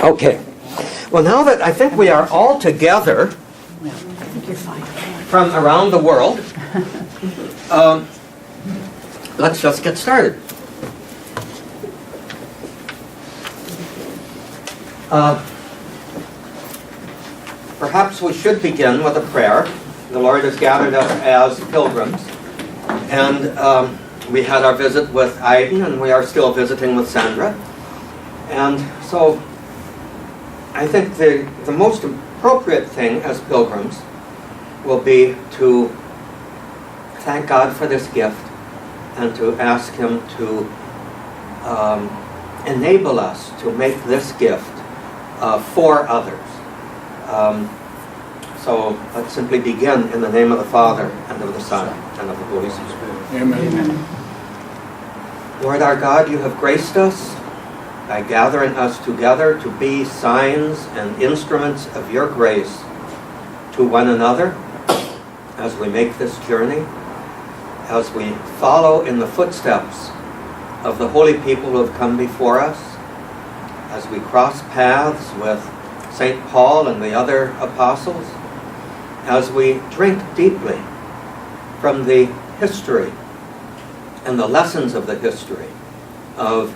Okay. Well, now that I think we are all together from around the world, let's just get started. Perhaps we should begin with a prayer. The Lord has gathered us as pilgrims, and we had our visit with Aiden, and we are still visiting with Sandra. And so I think the most appropriate thing as pilgrims will be to thank God for this gift and to ask Him to enable us to make this gift for others. So let's simply begin in the name of the Father, and of the Son, and of the Holy Spirit. Amen. Lord our God, you have graced us by gathering us together to be signs and instruments of your grace to one another as we make this journey, as we follow in the footsteps of the holy people who have come before us, as we cross paths with St. Paul and the other apostles, as we drink deeply from the history and the lessons of the history of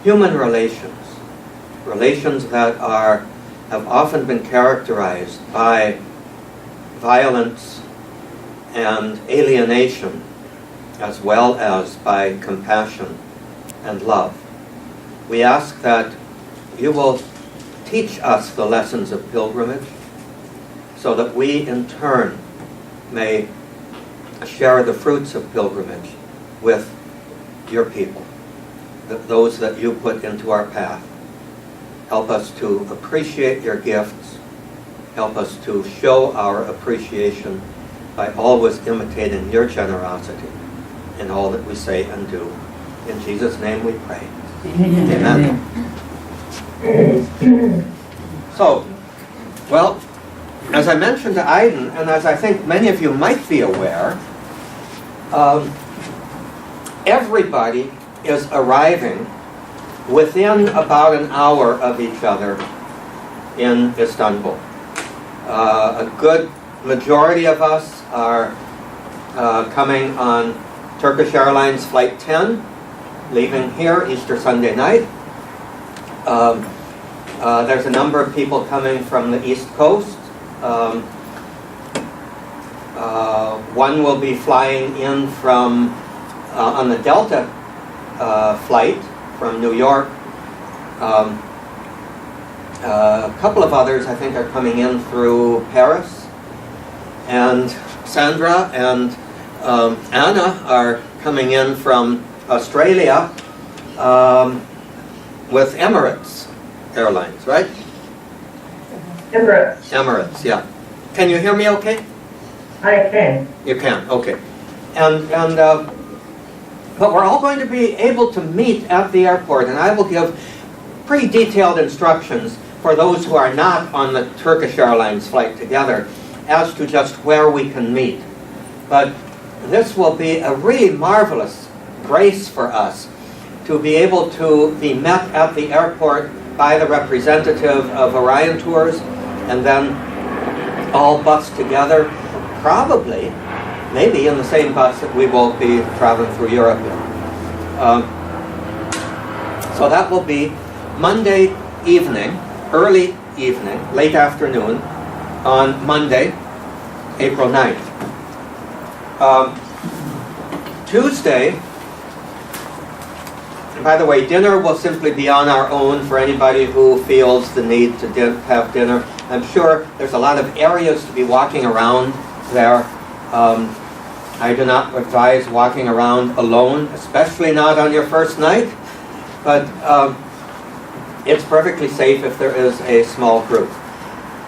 human relations, relations that have often been characterized by violence and alienation, as well as by compassion and love. We ask that you will teach us the lessons of pilgrimage, so that we in turn may share the fruits of pilgrimage with your people, those that you put into our path. Help us to appreciate your gifts. Help us to show our appreciation by always imitating your generosity in all that we say and do. In Jesus' name we pray. Amen. So, well, as I mentioned to Aiden, and as I think many of you might be aware, everybody is arriving within about an hour of each other in Istanbul. A good majority of us are coming on Turkish Airlines Flight 10, leaving here Easter Sunday night. There's a number of people coming from the East Coast. One will be flying in from on the Delta flight from New York. A couple of others, I think, are coming in through Paris. And Sandra and Anna are coming in from Australia with Emirates Airlines, right? Emirates, yeah. Can you hear me okay? I can. You can, okay. But we're all going to be able to meet at the airport, and I will give pretty detailed instructions for those who are not on the Turkish Airlines flight together as to just where we can meet. But this will be a really marvelous grace for us to be able to be met at the airport by the representative of Orion Tours, and then all bussed together, probably, maybe in the same bus that we will be traveling through Europe in. So that will be Monday evening, early evening, late afternoon, on Monday, April 9th. Tuesday, and by the way, dinner will simply be on our own for anybody who feels the need to have dinner. I'm sure there's a lot of areas to be walking around there. I do not advise walking around alone, especially not on your first night, but it's perfectly safe if there is a small group.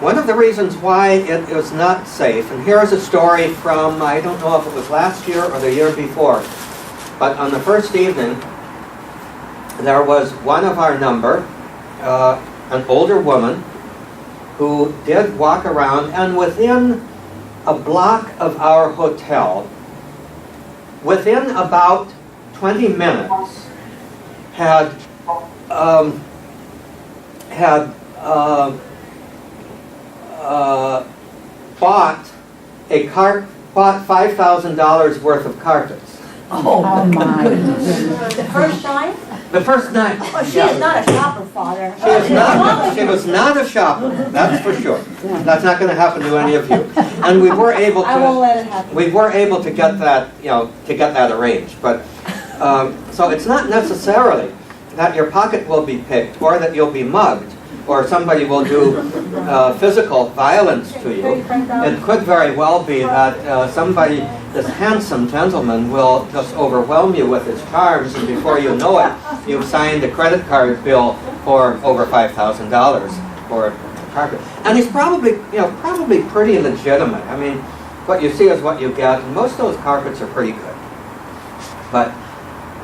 One of the reasons why it is not safe, and here is a story from, I don't know if it was last year or the year before, but on the first evening, there was one of our number, an older woman, who did walk around, and within a block of our hotel, within about 20 minutes, had bought $5,000 worth of carpets. Oh my. The first night? The first night. Oh, she is not a shopper, Father. She was not a shopper, that's for sure. That's not going to happen to any of you. And we were able I won't to, let it happen. we were able to get that, to get that arranged. But so it's not necessarily that your pocket will be picked, or that you'll be mugged, or somebody will do physical violence to you. It could very well be that somebody, this handsome gentleman, will just overwhelm you with his charms, and before you know it, you've signed a credit card bill for over $5,000 for a carpet. And he's probably, probably pretty legitimate. I mean, what you see is what you get, and most of those carpets are pretty good. But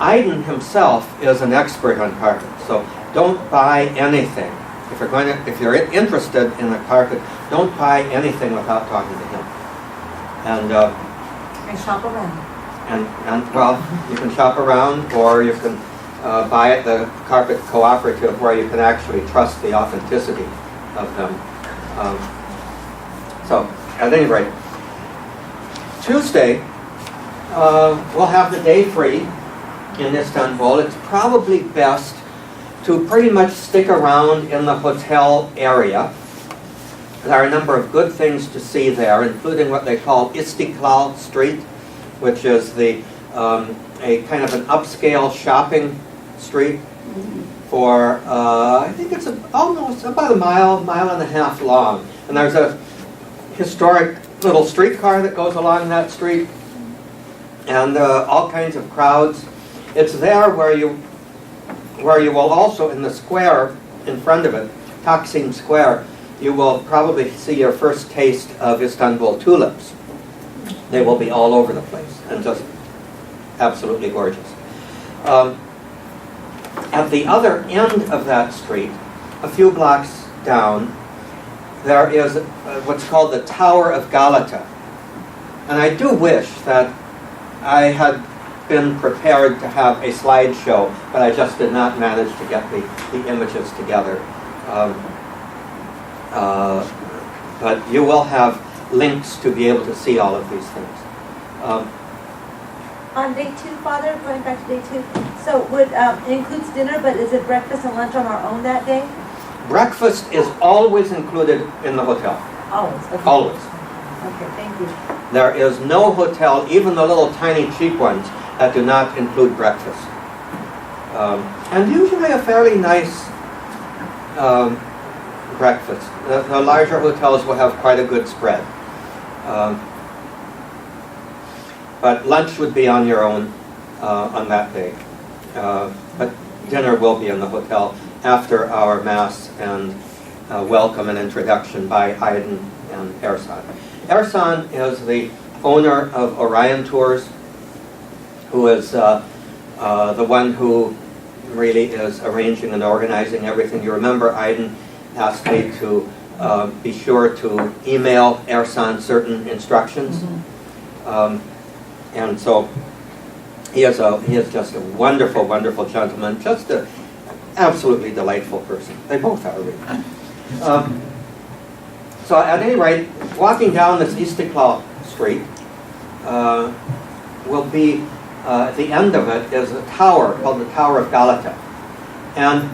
Iden himself is an expert on carpets, so don't buy anything. If you're interested in a carpet, don't buy anything without talking to him. And shop around. And well, you can shop around, or you can buy at the carpet cooperative, where you can actually trust the authenticity of them. So, at any rate, Tuesday we'll have the day free in Istanbul. It's probably best to pretty much stick around in the hotel area. There are a number of good things to see there, including what they call Istiklal Street, which is a kind of an upscale shopping street for, I think it's almost about a mile and a half long. And there's a historic little streetcar that goes along that street, and all kinds of crowds. It's there where you will also, in the square in front of it, Taksim Square, you will probably see your first taste of Istanbul tulips. They will be all over the place and just absolutely gorgeous. At the other end of that street, a few blocks down, there is what's called the Tower of Galata. And I do wish that I had been prepared to have a slideshow, but I just did not manage to get the images together. But you will have links to be able to see all of these things. On day 2, Father, going back to day 2, so it includes dinner, but is it breakfast and lunch on our own that day? Breakfast is always included in the hotel. Always. Okay. Always. Okay, thank you. There is no hotel, even the little tiny cheap ones, that do not include breakfast. And usually a fairly nice breakfast. The larger hotels will have quite a good spread. But lunch would be on your own on that day. But dinner will be in the hotel after our Mass and welcome and introduction by Aydin and Ersan. Ersan is the owner of Orion Tours, who is the one who really is arranging and organizing everything. You remember Aydin asked me to be sure to email Ersan certain instructions. And so he is just a wonderful, wonderful gentleman, just an absolutely delightful person. They both are really. So at any rate, walking down this Istiklal Street will be, at the end of it is a tower called the Tower of Galata. And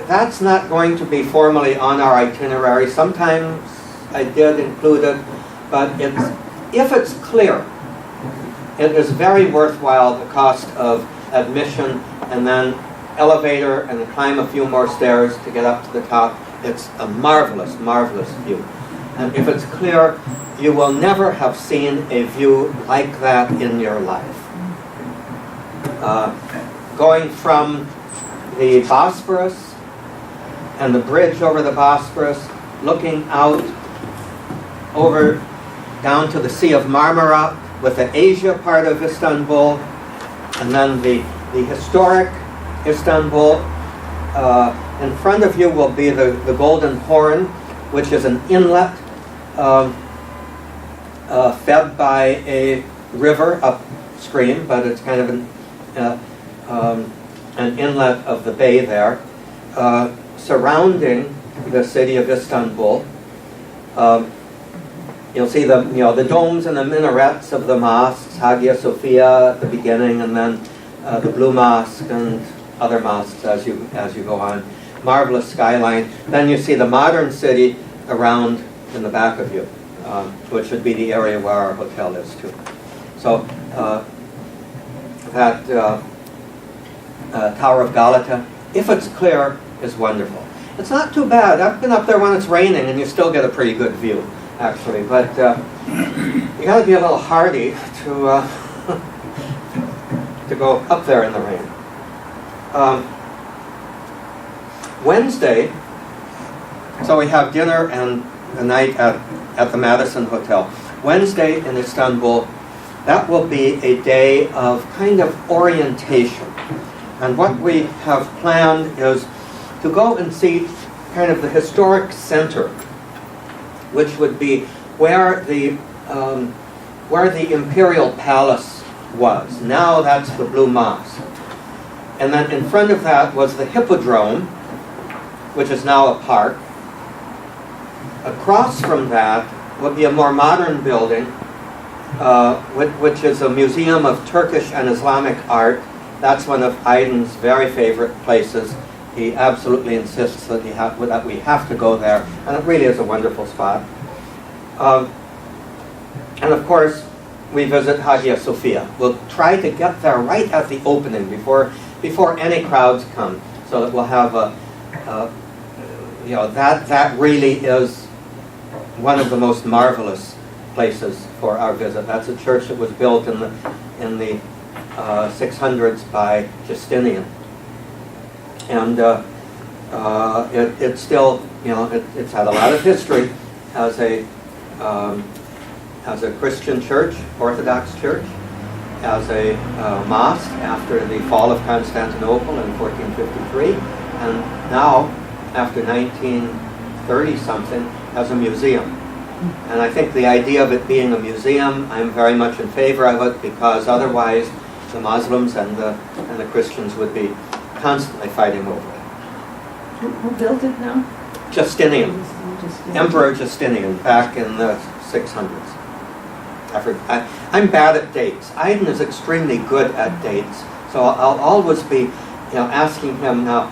that's not going to be formally on our itinerary. Sometimes I did include it, but if it's clear, it is very worthwhile the cost of admission and then elevator and climb a few more stairs to get up to the top. It's a marvelous, marvelous view. And if it's clear, you will never have seen a view like that in your life. Going from the Bosphorus and the bridge over the Bosphorus, looking out over down to the Sea of Marmara with the Asia part of Istanbul, and then the historic Istanbul. In front of you will be the Golden Horn, which is an inlet fed by a river upstream, but it's kind of an inlet of the bay there. Surrounding the city of Istanbul. You'll see the domes and the minarets of the mosques, Hagia Sophia at the beginning, and then the Blue Mosque and other mosques as you go on. Marvelous skyline. Then you see the modern city around in the back of you, which would be the area where our hotel is too. So that Tower of Galata, if it's clear, is wonderful. It's not too bad. I've been up there when it's raining, and you still get a pretty good view, actually. But you got to be a little hardy to go up there in the rain. Wednesday, so we have dinner and a night at the Madison Hotel. Wednesday in Istanbul, that will be a day of kind of orientation. And what we have planned is to go and see kind of the historic center, which would be where the imperial palace was. Now that's the Blue Mosque. And then in front of that was the Hippodrome, which is now a park. Across from that would be a more modern building, which is a museum of Turkish and Islamic art. That's one of Aiden's very favorite places. He absolutely insists that we have to go there, and it really is a wonderful spot. And of course, we visit Hagia Sophia. We'll try to get there right at the opening before any crowds come, so that we'll have that really is one of the most marvelous places for our visit. That's a church that was built in the 600s by Justinian, and it's still, it's had a lot of history as a Christian church, Orthodox church, as a mosque after the fall of Constantinople in 1453, and now after 1930-something as a museum. And I think the idea of it being a museum, I'm very much in favor of it, because otherwise the Muslims and the Christians would be constantly fighting over it. Who built it now? Justinian. Emperor Justinian, back in the 600s. I'm bad at dates. Aiden is extremely good at dates, so I'll always be, asking him now.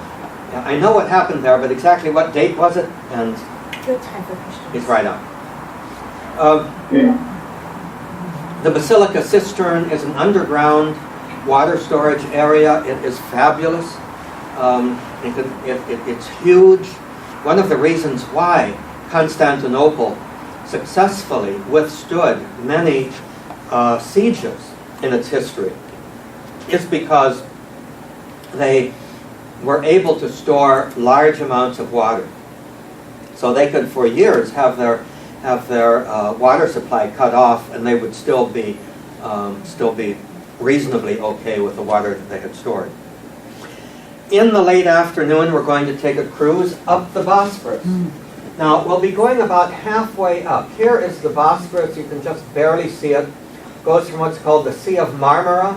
I know what happened there, but exactly what date was it? And Good time for questions. he's right on. The Basilica Cistern is an underground water storage area. It is fabulous. It's huge. One of the reasons why Constantinople successfully withstood many sieges in its history is because they were able to store large amounts of water. So they could, for years, have their water supply cut off, and they would still be reasonably okay with the water that they had stored. In the late afternoon, we're going to take a cruise up the Bosphorus. Now, we'll be going about halfway up. Here is the Bosphorus. You can just barely see it. It goes from what's called the Sea of Marmara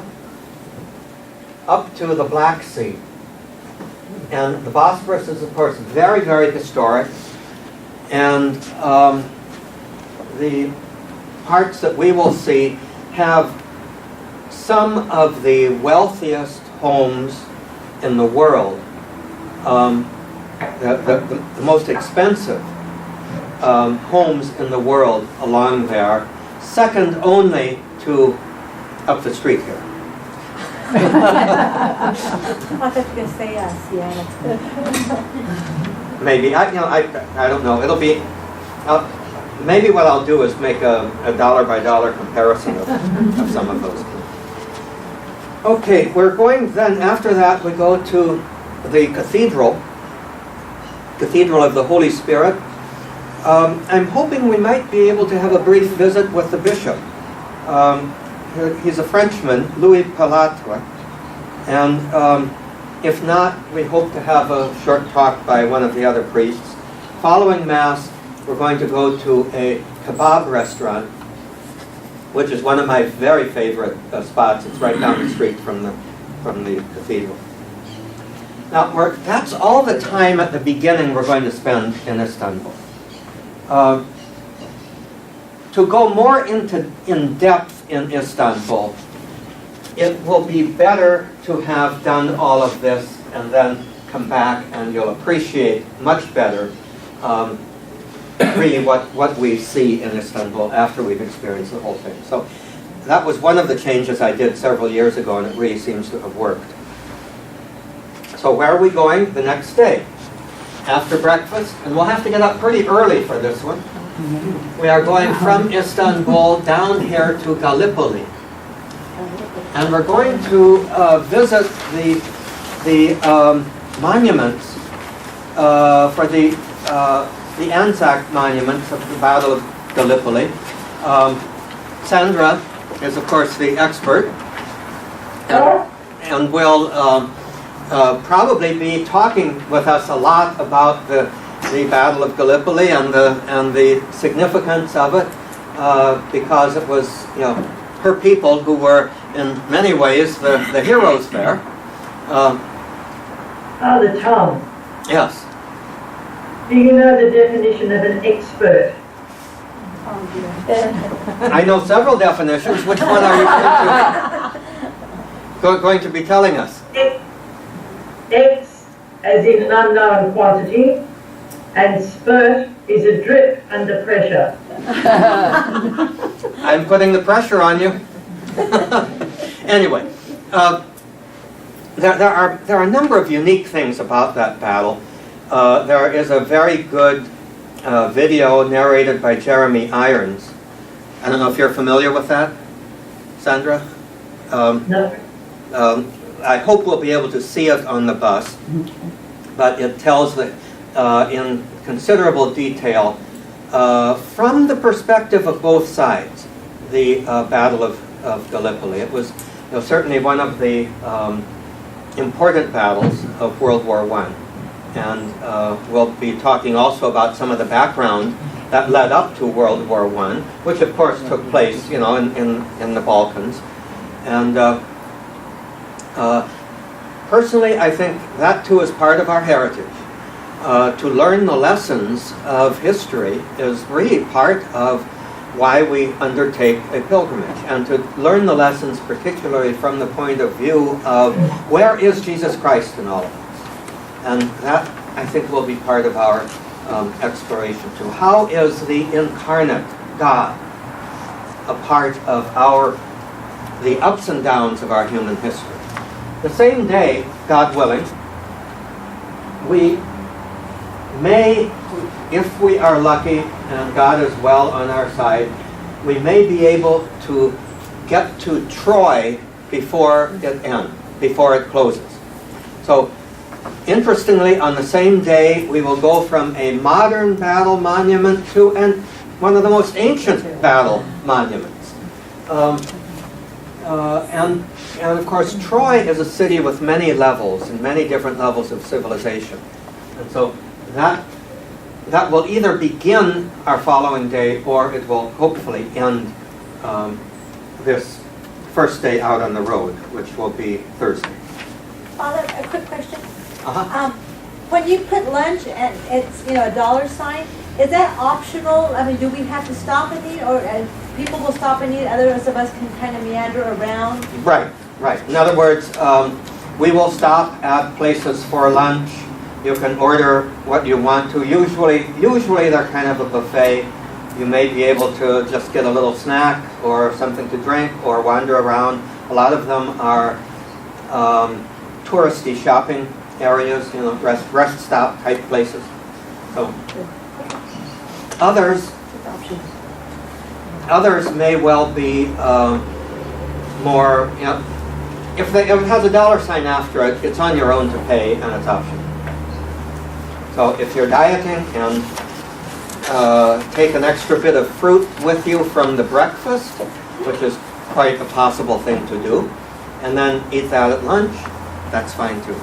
up to the Black Sea. And the Bosphorus is, of course, very, very historic. And the parts that we will see have some of the wealthiest homes in the world. The most expensive homes in the world along there, second only to up the street here. I thought you were going to say Seattle. Maybe, I don't know. It'll be, maybe what I'll do is make a dollar-by-dollar comparison of some of those. Okay, we're going then, after that, we go to the Cathedral of the Holy Spirit. I'm hoping we might be able to have a brief visit with the bishop. He's a Frenchman, Louis Pilatre, and if not, we hope to have a short talk by one of the other priests. Following Mass, we're going to go to a kebab restaurant, which is one of my very favorite spots. It's right down the street from the cathedral. Now, that's all the time at the beginning we're going to spend in Istanbul. To go more in depth in Istanbul, it will be better to have done all of this and then come back, and you'll appreciate much better really what we see in Istanbul after we've experienced the whole thing. So that was one of the changes I did several years ago, and it really seems to have worked. So where are we going the next day? After breakfast, and we'll have to get up pretty early for this one. We are going from Istanbul down here to Gallipoli. And we're going to visit the monuments for the Anzac monuments of the Battle of Gallipoli. Sandra is, of course, the expert, and will probably be talking with us a lot about the Battle of Gallipoli and the significance of it, because it was, her people who were in many ways the heroes there. Father Tom, Yes. do you know the definition of an expert? I know several definitions. Which one are you going to be telling us? X as in an unknown quantity, and spurt is a drip under pressure. I'm putting the pressure on you. Anyway, there are a number of unique things about that battle. There is a very good video narrated by Jeremy Irons. I don't know if you're familiar with that, Sandra? No. I hope we'll be able to see it on the bus, but it tells in considerable detail, from the perspective of both sides, the Battle of Gallipoli. It was certainly one of the important battles of World War I. And we'll be talking also about some of the background that led up to World War I, which of course took place, in the Balkans. And personally, I think that too is part of our heritage. To learn the lessons of history is really part of why we undertake a pilgrimage, and to learn the lessons particularly from the point of view of where is Jesus Christ in all of this. And that, I think, will be part of our exploration too. How is the incarnate God a part of the ups and downs of our human history? The same day, God willing, we may, if we are lucky and God is well on our side, we may be able to get to Troy before it closes. So, interestingly, on the same day, we will go from a modern battle monument to one of the most ancient battle monuments. And of course, Troy is a city with many levels and many different levels of civilization. And so that will either begin our following day, or it will hopefully end this first day out on the road, which will be Thursday. Father, a quick question. Uh-huh. When you put lunch and it's a $, is that optional? I mean, do we have to stop and eat, or people will stop and eat, others of us can kind of meander around? Right. In other words, we will stop at places for lunch. You can order what you want to. Usually they're kind of a buffet. You may be able to just get a little snack or something to drink or wander around. A lot of them are touristy shopping areas, rest stop type places. So others may well be more, if it has a $sign after it, it's on your own to pay, and it's optional. So if you're dieting and take an extra bit of fruit with you from the breakfast, which is quite a possible thing to do, and then eat that at lunch, that's fine too.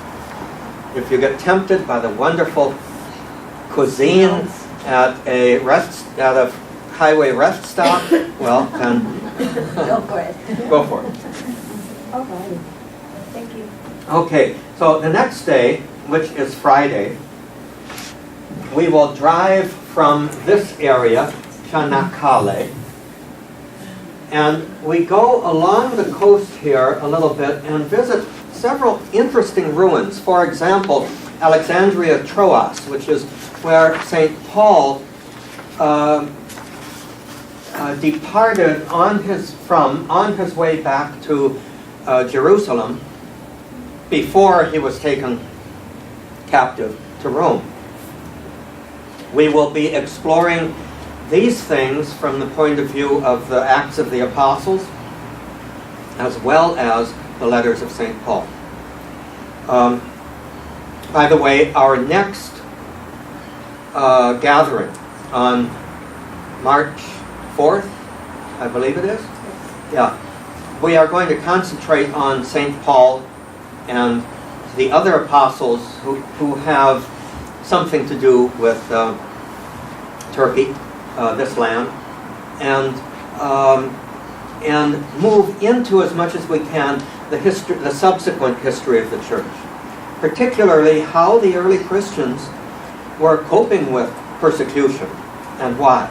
If you get tempted by the wonderful cuisine at a highway rest stop, well, then Go for it. go for it. All right. Thank you. Okay, so the next day, which is Friday, we will drive from this area, Chanakale, and we go along the coast here a little bit and visit several interesting ruins. For example, Alexandria Troas, which is where St. Paul departed on his way back to Jerusalem before he was taken captive to Rome. We will be exploring these things from the point of view of the Acts of the Apostles, as well as the letters of St. Paul. By the way, our next gathering on March 4th, I believe it is? Yeah. We are going to concentrate on St. Paul and the other apostles who have something to do with Turkey, this land, and move into as much as we can the subsequent history of the church, particularly how the early Christians were coping with persecution and why,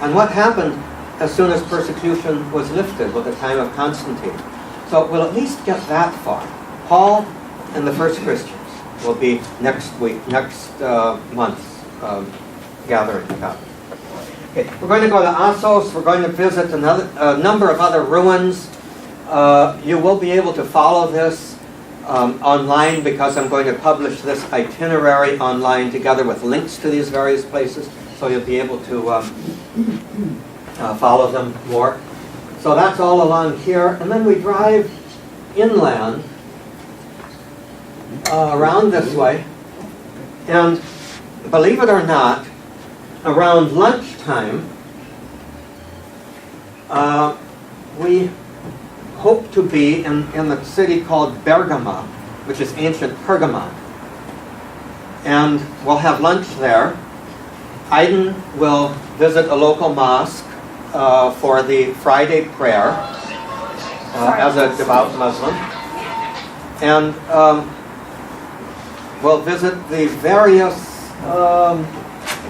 and what happened as soon as persecution was lifted with the time of Constantine. So we'll at least get that far. Paul and the first Christians will be next month's gathering. Okay, we're going to go to Assos. We're going to visit a number of other ruins. You will be able to follow this online, because I'm going to publish this itinerary online together with links to these various places, so you'll be able to follow them more. So that's all along here, and then we drive inland around this way, and believe it or not, around lunchtime we hope to be in the city called Bergama, which is ancient Pergamon, and we'll have lunch there. Aiden will visit a local mosque for the Friday prayer as a devout Muslim, and we'll visit the various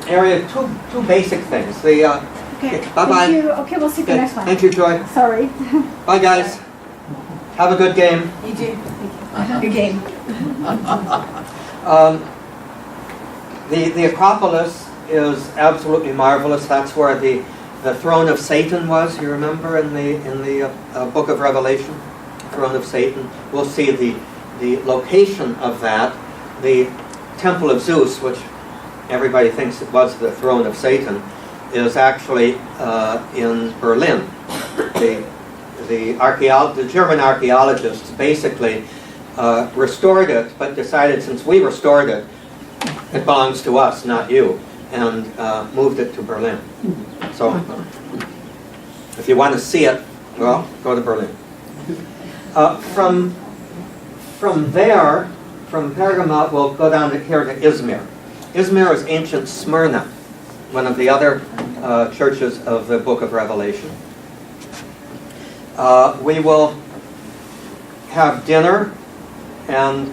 area, two basic things. Okay, bye-bye. Thank you. Okay, we'll see you next one. Thank you, Joy. Sorry. Bye, guys. Have a good game. You too. Good game. The Acropolis is absolutely marvelous. That's where the throne of Satan was. You remember in the book of Revelation, throne of Satan. We'll see the location of that. The Temple of Zeus, which everybody thinks it was the throne of Satan, is actually in Berlin. The German archaeologists basically restored it, but decided since we restored it, it belongs to us, not you, and moved it to Berlin. So, if you want to see it, well, go to Berlin. From there, from Pergamon, we'll go down here to Izmir. Izmir is ancient Smyrna, one of the other churches of the book of Revelation. We will have dinner and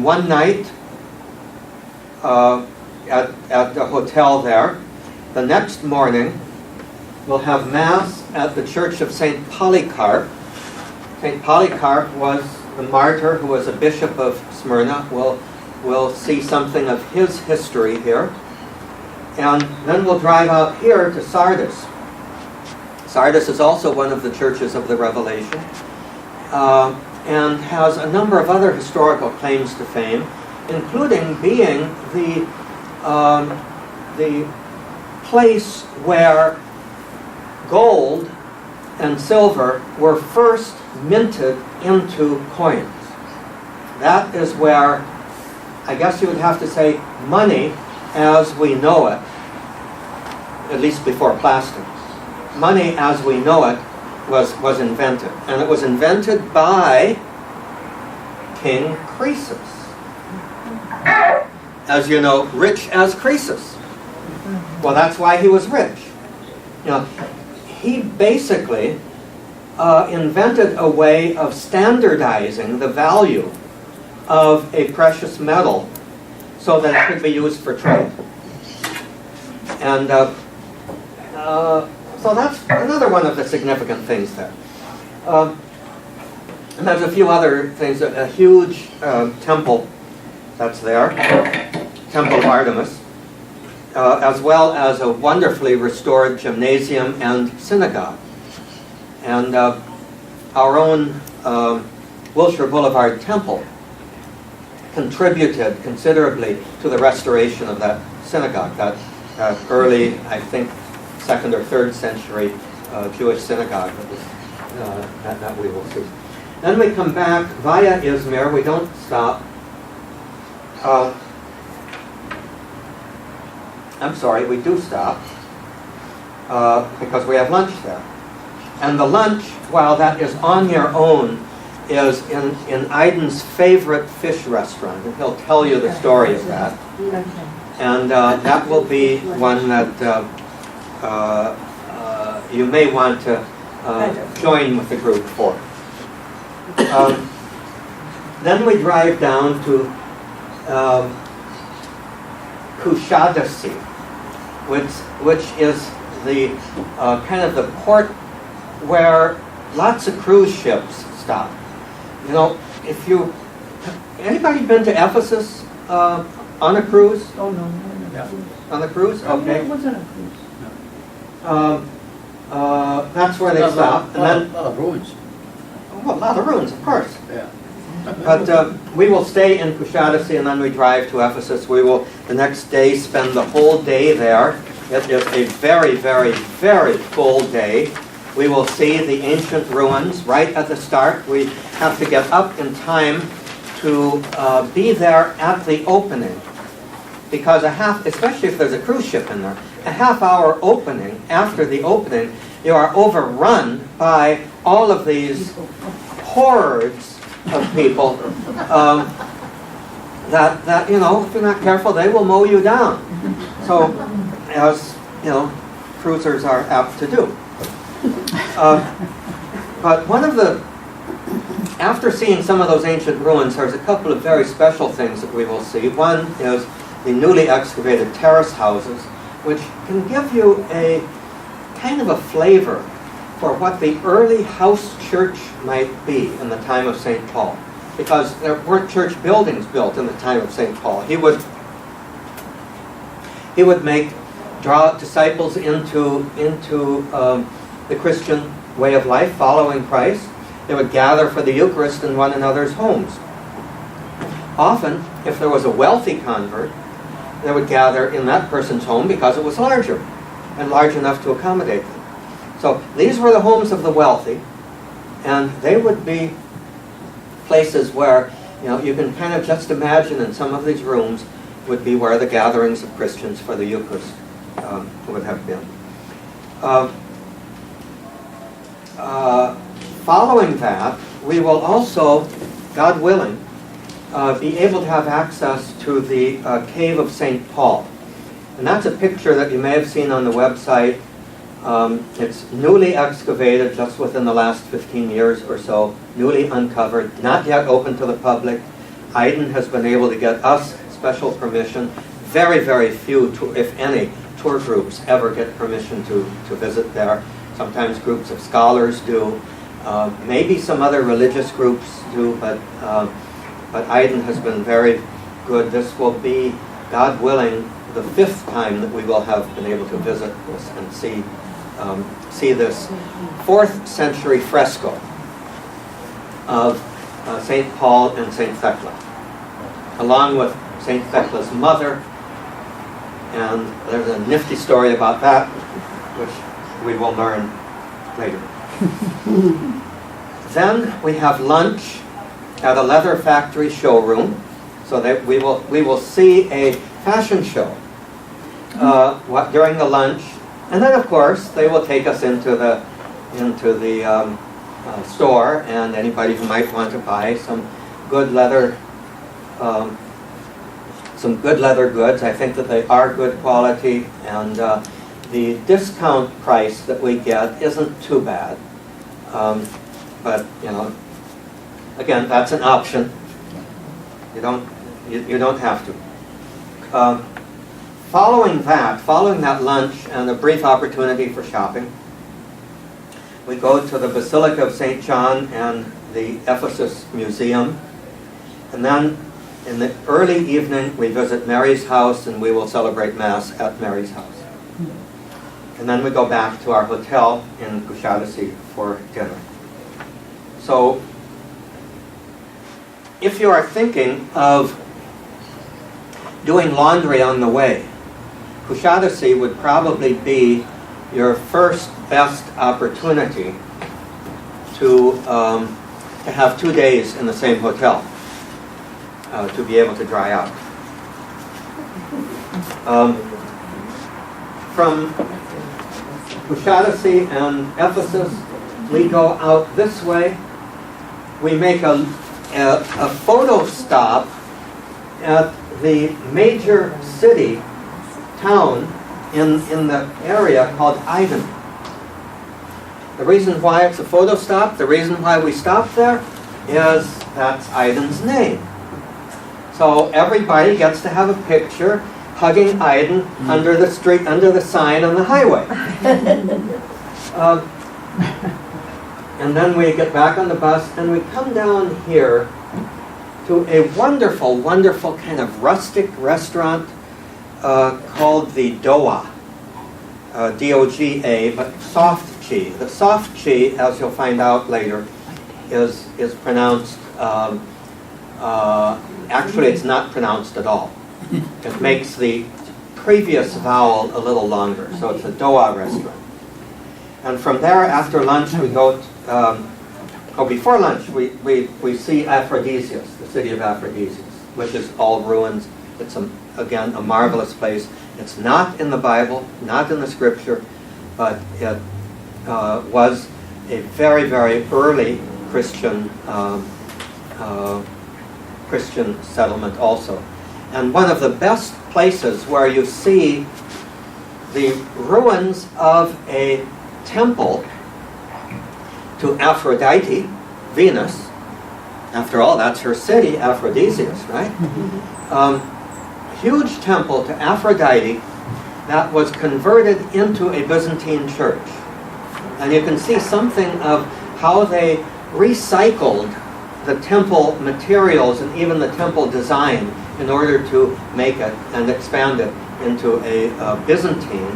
one night at the hotel there. The next morning, we'll have Mass at the Church of St. Polycarp. St. Polycarp was the martyr who was a bishop of Smyrna. We'll see something of his history here. And then we'll drive out here to Sardis. Sardis is also one of the churches of the Revelation, and has a number of other historical claims to fame, including being the place where gold and silver were first minted into coins. That is where, I guess you would have to say, money as we know it, at least before plastic, money as we know it was invented. And it was invented by King Croesus. As you know, rich as Croesus. Well, that's why he was rich. You know, he basically invented a way of standardizing the value of a precious metal so that it could be used for trade. And so that's another one of the significant things there. And there's a few other things. A huge temple that's there, Temple of Artemis, as well as a wonderfully restored gymnasium and synagogue. And our own Wilshire Boulevard Temple contributed considerably to the restoration of that synagogue, that early, I think, 2nd or 3rd century Jewish synagogue that we will see. Then we come back via Izmir. We don't stop. I'm sorry, we do stop because we have lunch there. And the lunch, while that is on your own, is in Aiden's favorite fish restaurant. And he'll tell you the story of that. And that will be one that you may want to join with the group for. Then we drive down to Kushadasi, which is the kind of the port where lots of cruise ships stop. You know, if you anybody been to Ephesus on a cruise? Oh, no. Yeah. On a cruise? Okay. It wasn't a cruise. That's where they stop. And then, a lot of ruins. oh, a lot of ruins, of course. Yeah. But we will stay in Kushadasi and then we drive to Ephesus. We will, the next day, spend the whole day there. It is a very, very, very full day. We will see the ancient ruins right at the start. We have to get up in time to be there at the opening. Because especially if there's a cruise ship in there, a half-hour opening, after the opening, you are overrun by all of these hordes of people that, you know, if you're not careful, they will mow you down. So, as, you know, cruisers are apt to do. But one of the, after seeing some of those ancient ruins, there's a couple of very special things that we will see. One is the newly excavated terrace houses, which can give you a kind of a flavor for what the early house church might be in the time of St. Paul. Because there weren't church buildings built in the time of St. Paul. He would draw disciples into the Christian way of life, following Christ. They would gather for the Eucharist in one another's homes. Often, if there was a wealthy convert, they would gather in that person's home because it was larger and large enough to accommodate them. So these were the homes of the wealthy, and they would be places where, you know, you can kind of just imagine in some of these rooms would be where the gatherings of Christians for the Eucharist would have been. Following that, we will also, God willing, be able to have access to the cave of St. Paul. And that's a picture that you may have seen on the website. It's newly excavated just within the last 15 years or so, newly uncovered, not yet open to the public. Aiden has been able to get us special permission. Very, very few, if any, tour groups ever get permission to visit there. Sometimes groups of scholars do. Maybe some other religious groups do, but Aiden has been very good. This will be, God willing, the 5th time that we will have been able to visit this and see this 4th century fresco of St. Paul and St. Thecla, along with St. Thecla's mother. And there's a nifty story about that, which we will learn later. Then we have lunch at a leather factory showroom, so that we will see a fashion show during the lunch, and then of course they will take us into the store, and anybody who might want to buy some good leather goods. I think that they are good quality, and the discount price that we get isn't too bad. But, you know, again, that's an option. You don't have to. Following that lunch and a brief opportunity for shopping, we go to the Basilica of St. John and the Ephesus Museum. And then in the early evening, we visit Mary's house, and we will celebrate Mass at Mary's house. And then we go back to our hotel in Kushadasi for dinner. So, if you are thinking of doing laundry on the way, Kushadasi would probably be your first best opportunity to have 2 days in the same hotel to be able to dry out. From Kushadasi and Ephesus, we go out this way. We make a photo stop at the major city town in the area called Aydin. The reason why it's a photo stop, the reason why we stop there, is that's Aydin's name. So everybody gets to have a picture hugging Aydin under the street, under the sign on the highway. And then we get back on the bus and we come down here to a wonderful, wonderful kind of rustic restaurant called the Doa, D-O-G-A, but soft chi. The soft chi, as you'll find out later, is pronounced, actually it's not pronounced at all. It makes the previous vowel a little longer, so it's a Doa restaurant. And from there, after lunch, we go, before lunch, we see Aphrodisias, the city of Aphrodisias, which is all ruins. It's, again, a marvelous place. It's not in the Bible, not in the Scripture, but it was a very, very early Christian settlement also. And one of the best places where you see the ruins of a temple to Aphrodite, Venus. After all, that's her city, Aphrodisias, right? Huge temple to Aphrodite that was converted into a Byzantine church. And you can see something of how they recycled the temple materials and even the temple design in order to make it and expand it into a Byzantine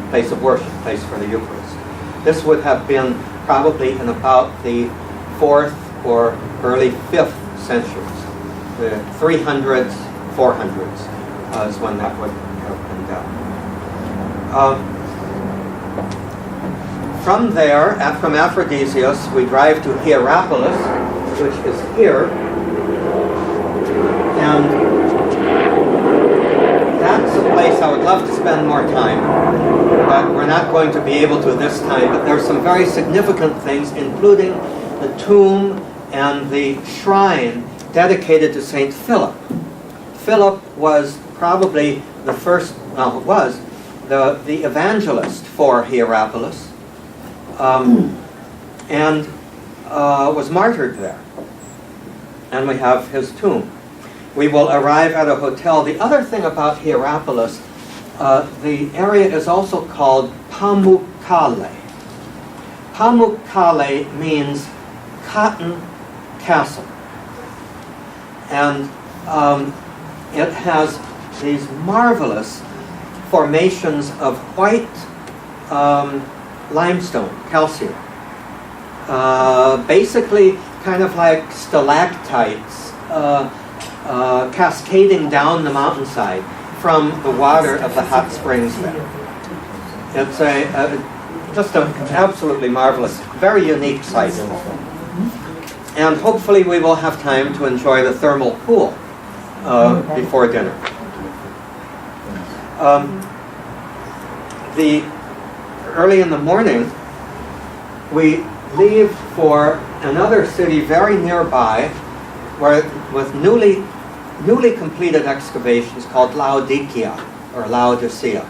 place of worship, place for the Eucharist. This would have been probably in about the 4th or early 5th centuries. The 300s, 400s is when that would have been done. From there, from Aphrodisias, we drive to Hierapolis, which is here. And that's a place I would love to spend more time, but we're not going to be able to this time. But there's some very significant things, including the tomb and the shrine dedicated to St. Philip. Philip was probably the first, was the evangelist for Hierapolis, and was martyred there. And we have his tomb. We will arrive at a hotel. The other thing about Hierapolis, the area is also called Pamukkale. Pamukkale means cotton castle. And it has these marvelous formations of white limestone, calcium. Basically kind of like stalactites cascading down the mountainside from the water of the hot springs there. It's just an absolutely marvelous, very unique site. And hopefully we will have time to enjoy the thermal pool before dinner. Early in the morning, we leave for another city very nearby, with newly completed excavations called Laodicea or Laodicea.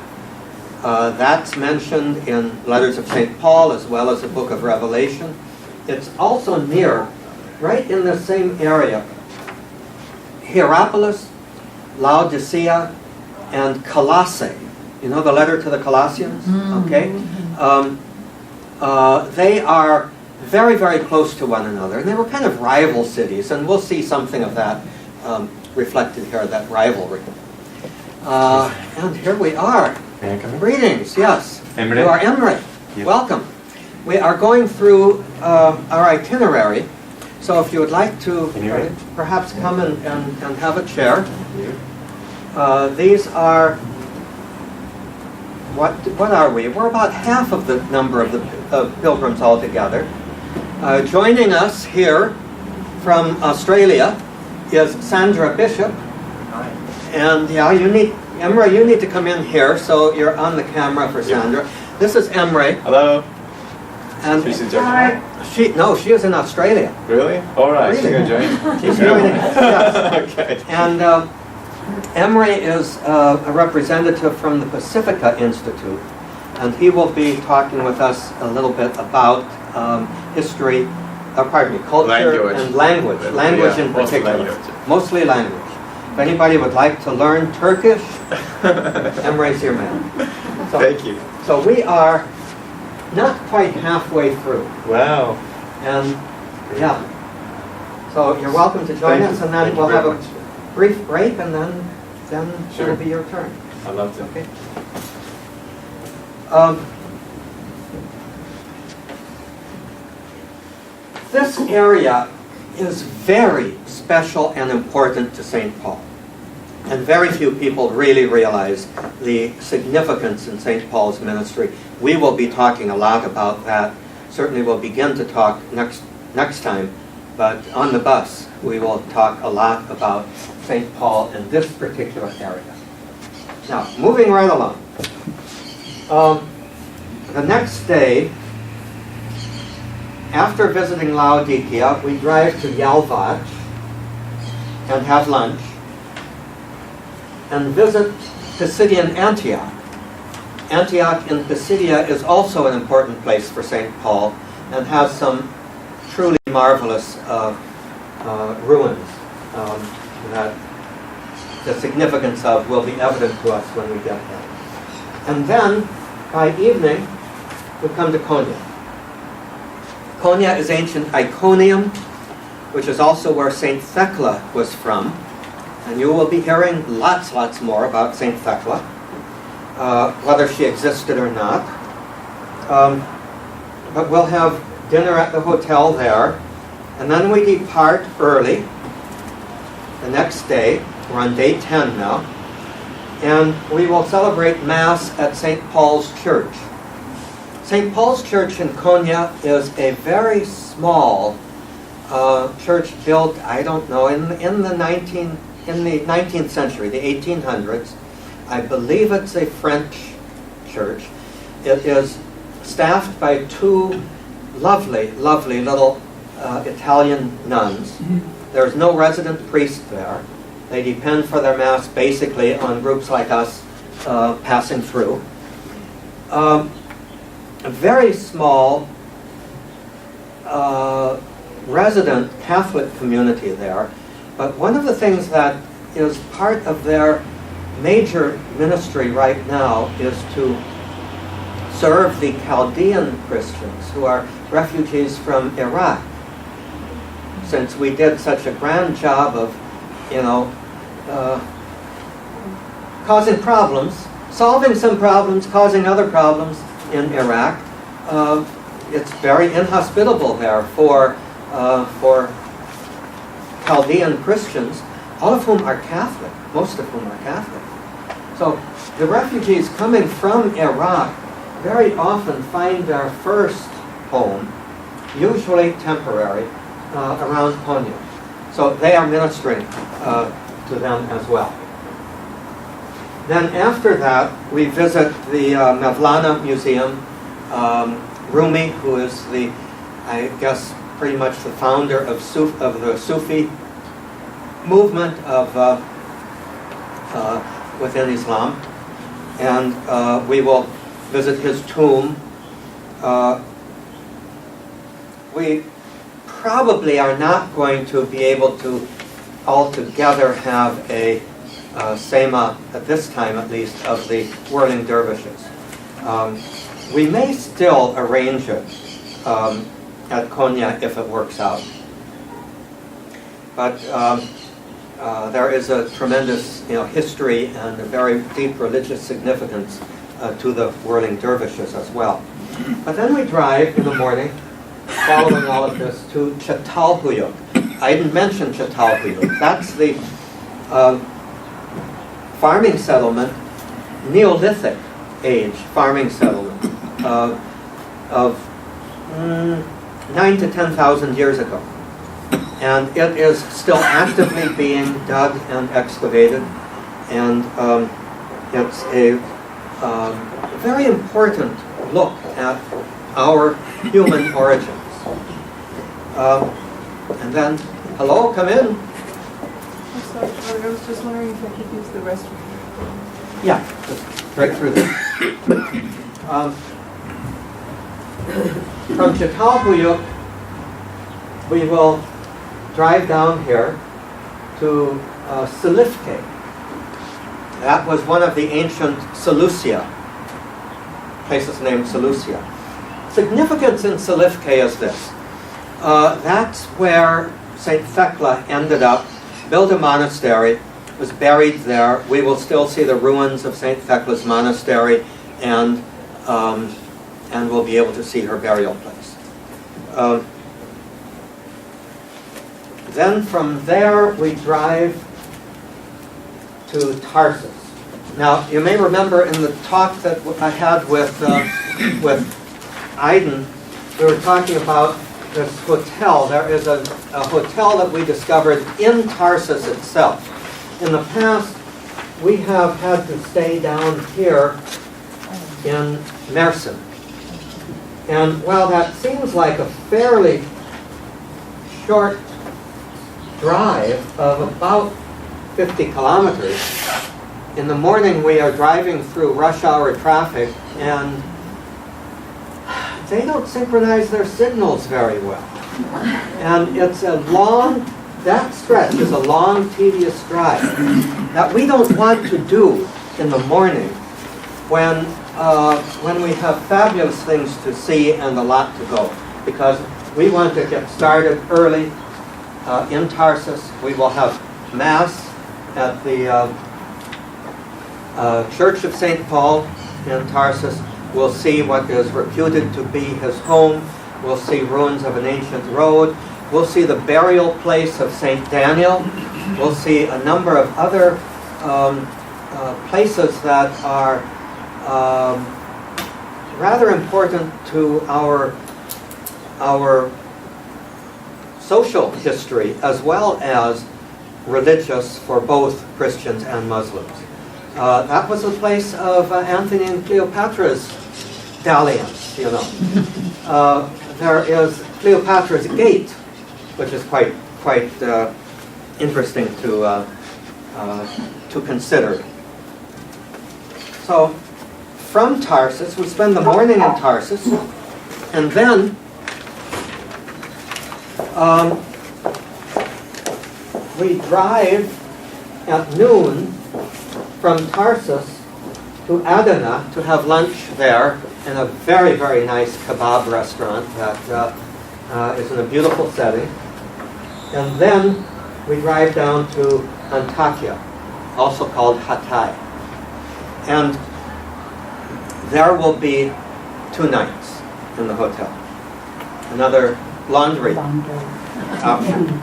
That's mentioned in letters of St. Paul as well as the book of Revelation. It's also near, right in the same area, Hierapolis, Laodicea, and Colossae. You know the letter to the Colossians? Okay? They are very, very close to one another, and they were kind of rival cities, and we'll see something of that reflected here, that rivalry. And here we are. May I come in? Greetings, yes. Emre? You are Emre. Yes. Welcome. We are going through our itinerary, so if you would like to Can you read? perhaps come and have a chair. These are, what are we? We're about half of the number of the pilgrims altogether. Joining us here from Australia is Sandra Bishop. And yeah, Emre, you need to come in here, so you're on the camera for Sandra. This is Emre. Hello. And She's in Japan. she is in Australia. Really? All right. She's Really? gonna join. She's joining us, yes. Okay. And Emre is a representative from the Pacifica Institute, and he will be talking with us a little bit about history, culture Language. and language. Language Yeah, in mostly particular. language. Mostly language. If anybody would like to learn Turkish, Emre's your man. So, Thank you. so we are not quite halfway through. Wow. And yeah, so you're welcome to join Thank us, you. and then Thank you we'll very have a much. brief break, and then Sure. it'll be your turn. I'd love to. Okay. This area is very special and important to St. Paul. And very few people really realize the significance in St. Paul's ministry. We will be talking a lot about that. Certainly we'll begin to talk next time, but on the bus we will talk a lot about St. Paul in this particular area. Now, moving right along. The next day, after visiting Laodicea, we drive to Yalvac and have lunch and visit Pisidian Antioch. Antioch in Pisidia is also an important place for St. Paul and has some truly marvelous ruins that the significance of will be evident to us when we get there. And then, by evening, we come to Konya. Konya is ancient Iconium, which is also where St. Thecla was from. And you will be hearing lots more about St. Thecla, whether she existed or not. But we'll have dinner at the hotel there, and then we depart early the next day. We're on day 10 now, and we will celebrate Mass at St. Paul's Church. St. Paul's Church in Konya is a very small church built, I don't know, in the 19th century, the 1800s. I believe it's a French church. It is staffed by two lovely little Italian nuns. There's no resident priest there. They depend for their Mass basically on groups like us passing through. A very small resident Catholic community there, but one of the things that is part of their major ministry right now is to serve the Chaldean Christians who are refugees from Iraq. Since we did such a grand job of, causing problems, solving some problems, causing other problems in Iraq, it's very inhospitable there for Chaldean Christians, all of whom are Catholic, most of whom are Catholic. So the refugees coming from Iraq very often find their first home, usually temporary, around Konya. So they are ministering to them as well. Then after that, we visit the Mevlana Museum. Rumi, who is I guess, pretty much the founder of the Sufi movement within Islam. And we will visit his tomb. We probably are not going to be able to all together have a sema, at this time at least, of the whirling dervishes. We may still arrange it at Konya if it works out. But there is a tremendous history and a very deep religious significance to the whirling dervishes as well. But then we drive in the morning, following all of this, to Çatalhöyük. I didn't mention Çatalhöyük. That's the farming settlement, Neolithic age farming settlement of 9,000 to 10,000 years ago. And it is still actively being dug and excavated, and it's a very important look at our human origins. And then, hello, come in. I'm sorry, I was just wondering if I could use the restroom. Yeah, just right through there. From Çatalhöyük, we will drive down here to Silifke. That was one of the ancient Seleucia, places named Seleucia. Significance in Silifke is this. That's where St. Thecla ended up, built a monastery, was buried there. We will still see the ruins of St. Thecla's monastery, and we'll be able to see her burial place. Then from there we drive to Tarsus. Now you may remember in the talk that I had with Aiden, we were talking about this hotel. There is a hotel that we discovered in Tarsus itself. In the past, we have had to stay down here in Mersin. And while that seems like a fairly short drive of about 50 kilometers, in the morning we are driving through rush hour traffic, and they don't synchronize their signals very well. And it's a long, that stretch is a long, tedious drive that we don't want to do in the morning when we have fabulous things to see and a lot to go, because we want to get started early in Tarsus. We will have Mass at the Church of St. Paul in Tarsus. We'll see what is reputed to be his home. We'll see ruins of an ancient road. We'll see the burial place of St. Daniel. We'll see a number of other places that are rather important to our social history as well as religious for both Christians and Muslims. That was the place of Antony and Cleopatra's dalliance, you know. There is Cleopatra's Gate, which is quite interesting to consider. So, from Tarsus, we spend the morning in Tarsus, and then we drive at noon from Tarsus to Adana to have lunch there in a very, very nice kebab restaurant that is in a beautiful setting. And then we drive down to Antakya, also called Hatay. And there will be 2 nights in the hotel. Another laundry option.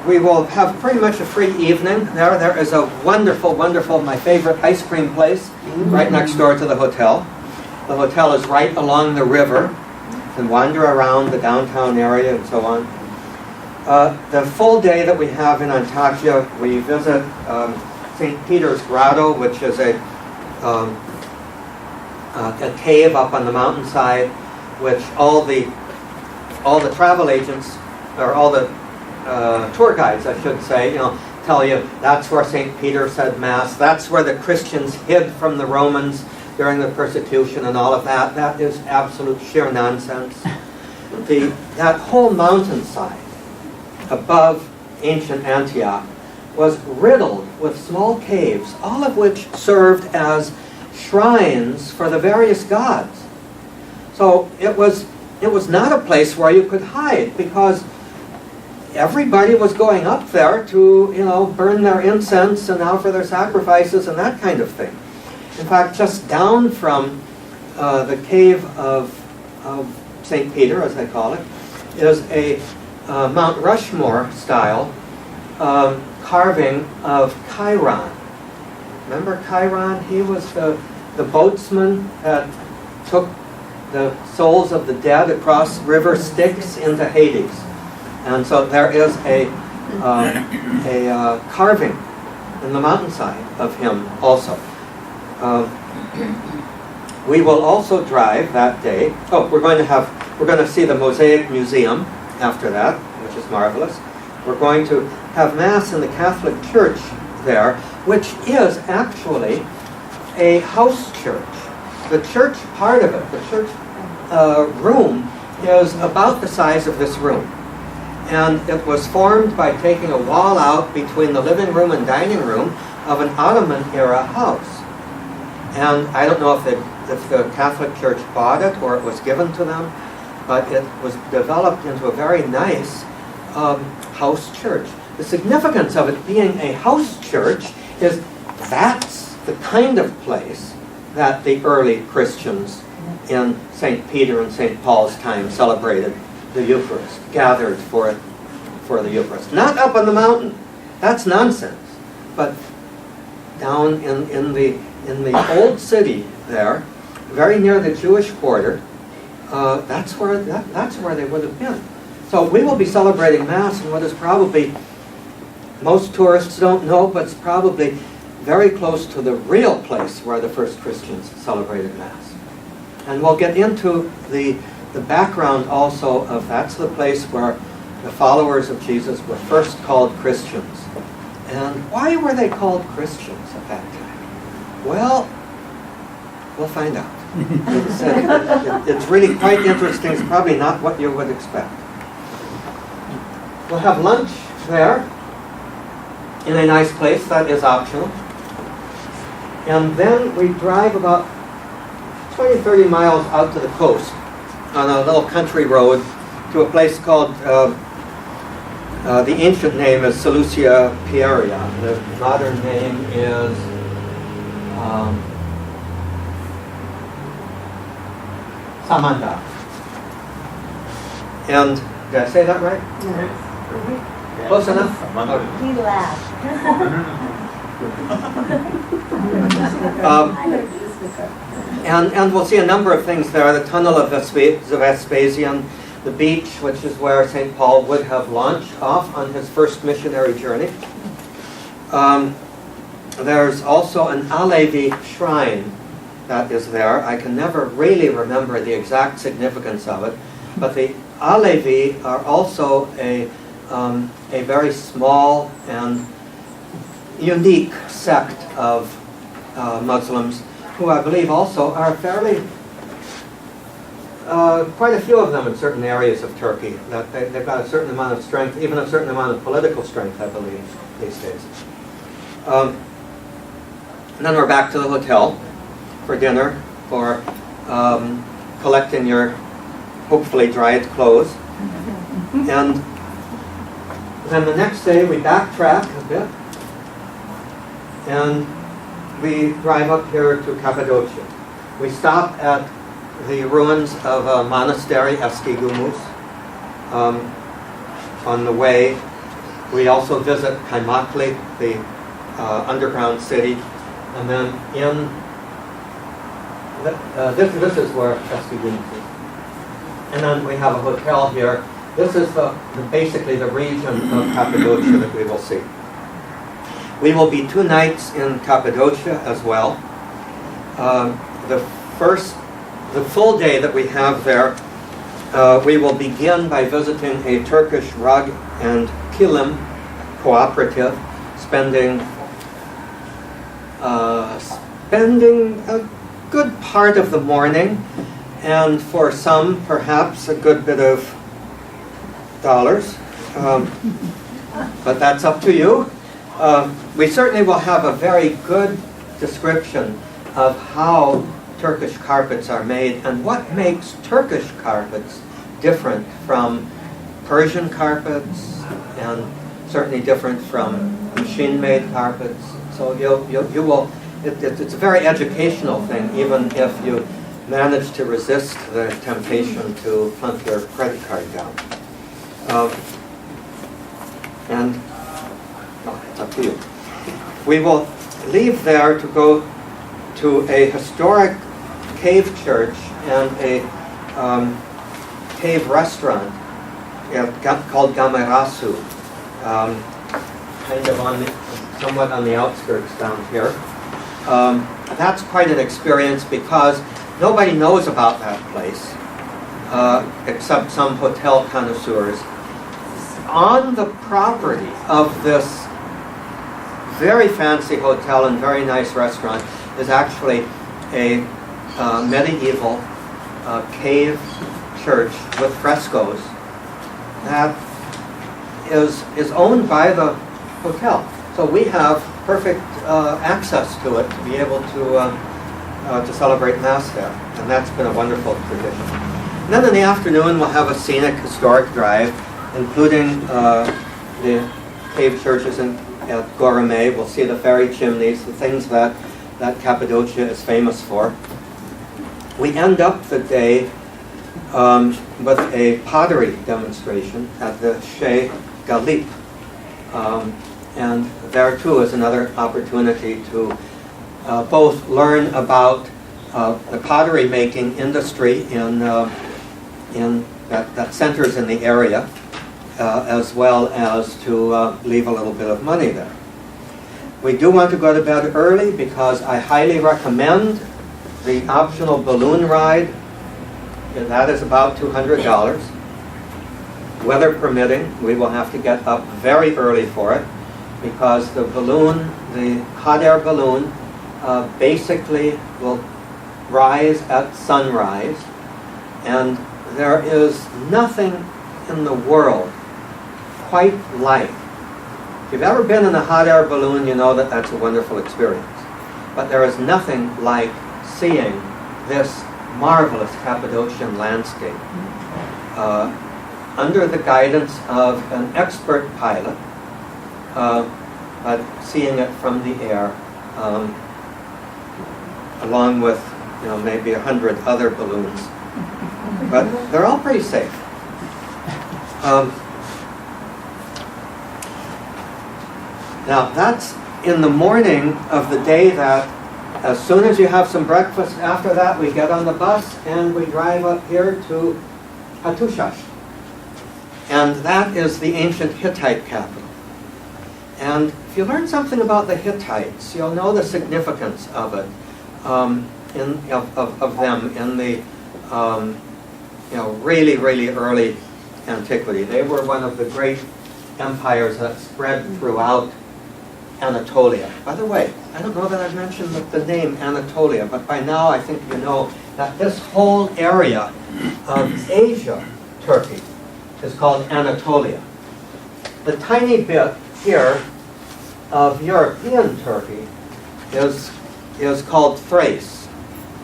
We will have pretty much a free evening there. There is a wonderful, my favorite ice cream place right next door to the hotel. The hotel is right along the river. You can wander around the downtown area and so on. The full day that we have in Antakya, we visit St. Peter's Grotto, which is a cave up on the mountainside, which all the travel agents, or all the tour guides, I should say, tell you that's where St. Peter said Mass, that's where the Christians hid from the Romans during the persecution and all of that. That is absolute sheer nonsense. That whole mountainside above ancient Antioch was riddled with small caves, all of which served as shrines for the various gods. So it was not a place where you could hide, because everybody was going up there to, burn their incense and offer their sacrifices and that kind of thing. In fact, just down from the cave of St. Peter, as they call it, is a Mount Rushmore style carving of Chiron. Remember Chiron? He was the boatsman that took the souls of the dead across river Styx into Hades. And so there is a carving in the mountainside of him also. We will also drive that day. Oh, we're going to see the Mosaic Museum after that, which is marvelous. We're going to have Mass in the Catholic Church there, which is actually a house church. The church part of it, the church room, is about the size of this room. And it was formed by taking a wall out between the living room and dining room of an Ottoman-era house. And I don't know if the Catholic Church bought it or it was given to them, but it was developed into a very nice house church. The significance of it being a house church is that's the kind of place that the early Christians in St. Peter and St. Paul's time celebrated the Eucharist, gathered for the Eucharist. Not up on the mountain. That's nonsense. But down in the old city there, very near the Jewish quarter, that's where they would have been. So we will be celebrating Mass in what is probably, most tourists don't know, but it's probably very close to the real place where the first Christians celebrated Mass. And we'll get into the background also of that's the place where the followers of Jesus were first called Christians. And why were they called Christians at that time? Well, we'll find out. It's really quite interesting. It's probably not what you would expect. We'll have lunch there in a nice place. That is optional. And then we drive about 20, 30 miles out to the coast on a little country road to a place called, the ancient name is Seleucia Pieria. The modern name is Samanda. And did I say that right? No. Close enough? He laughed. And we'll see a number of things there. The tunnel of Vespasian, the beach, which is where St. Paul would have launched off on his first missionary journey. There's also an Alevi shrine that is there. I can never really remember the exact significance of it, but the Alevi are also a very small and unique sect of Muslims who I believe also are fairly, quite a few of them in certain areas of Turkey, that they've got a certain amount of strength, even a certain amount of political strength, I believe, these days. And then we're back to the hotel for dinner, for collecting your hopefully dried clothes. And then the next day we backtrack a bit and we drive up here to Cappadocia. We stop at the ruins of a monastery, Eskigumus. On the way, we also visit Kaimakli, the underground city, and then in this is where Eskigumus is. And then we have a hotel here. This is basically the region of Cappadocia that we will see. We will be 2 nights in Cappadocia as well. The full day that we have there, we will begin by visiting a Turkish rug and kilim cooperative, spending a good part of the morning, and for some perhaps a good bit of dollars, But that's up to you. We certainly will have a very good description of how Turkish carpets are made and what makes Turkish carpets different from Persian carpets and certainly different from machine-made carpets. So you will, it's a very educational thing, even if you manage to resist the temptation to plunk your credit card down. And it's up to you. We will leave there to go to a historic cave church and a cave restaurant called Gamerasu, kind of somewhat on the outskirts down here. That's quite an experience because nobody knows about that place except some hotel connoisseurs. On the property of this very fancy hotel and very nice restaurant is actually a medieval cave church with frescoes that is owned by the hotel. So we have perfect access to it to be able to celebrate Mass there. And that's been a wonderful tradition. And then in the afternoon we'll have a scenic historic drive, including the cave churches at Goreme. We'll see the fairy chimneys, the things that Cappadocia is famous for. We end up the day with a pottery demonstration at the Chez Galip. And there too is another opportunity to both learn about the pottery making industry in that centers in the area, as well as to leave a little bit of money there. We do want to go to bed early because I highly recommend the optional balloon ride. And that is about $200. Weather permitting, we will have to get up very early for it because the balloon, the hot air balloon, basically will rise at sunrise, and there is nothing in the world quite like. If you've ever been in a hot air balloon, you know that that's a wonderful experience. But there is nothing like seeing this marvelous Cappadocian landscape under the guidance of an expert pilot, but seeing it from the air, along with maybe 100 other balloons. But they're all pretty safe. Now that's in the morning of the day that, as soon as you have some breakfast, after that we get on the bus and we drive up here to Hattushash. And that is the ancient Hittite capital. And if you learn something about the Hittites, you'll know the significance of it, of them in the really, really early antiquity. They were one of the great empires that spread throughout Anatolia. By the way, I don't know that I've mentioned the name Anatolia, but by now I think you know that this whole area of Asia, Turkey, is called Anatolia. The tiny bit here of European Turkey is called Thrace,